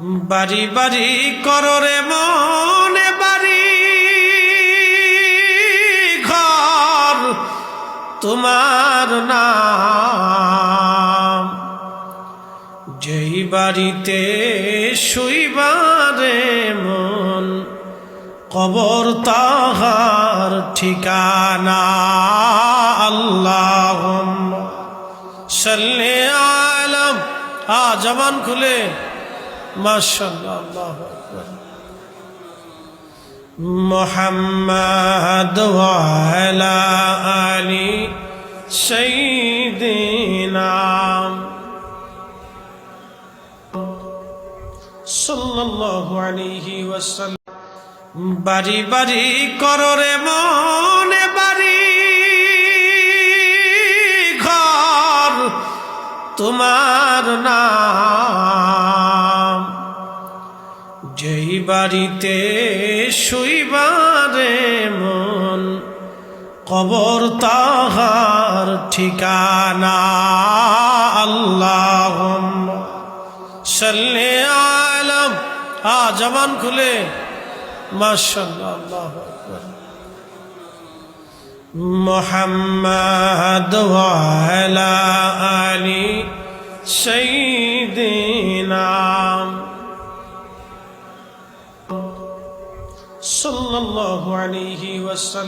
বাড়ি বাড়ি কররে মনে বাড়ি ঘর তোমার নাম, যেই বাড়িতে শুইবারে মন কবর তাহার ঠিকানা। আল্লাহুম্মা সাল্লি আলা, জবান খুলে মাশাআল্লাহ, আল্লাহু আকবার। মুহাম্মাদ ওয়া আলা আলি সাইয়্যিদিনা সাল্লাল্লাহু আলাইহি ওয়াসাল্লাম। বাড়ি বাড়ি কররে মনে বাড়ি ঘর তোমার নাম, যেই বাড়িতে শুইবারে মন কবর তাহার ঠিকানা। আল্লাহুম্মা সাল্লি আলা, জবান খুলে মাশাআল্লাহ, আল্লাহু আকবার। মুহাম্মাদ ওয়া আলা আলি সাইয়্যিদিনা সাল্লাল্লাহু আলাইহি ওয়াসাল্লাম।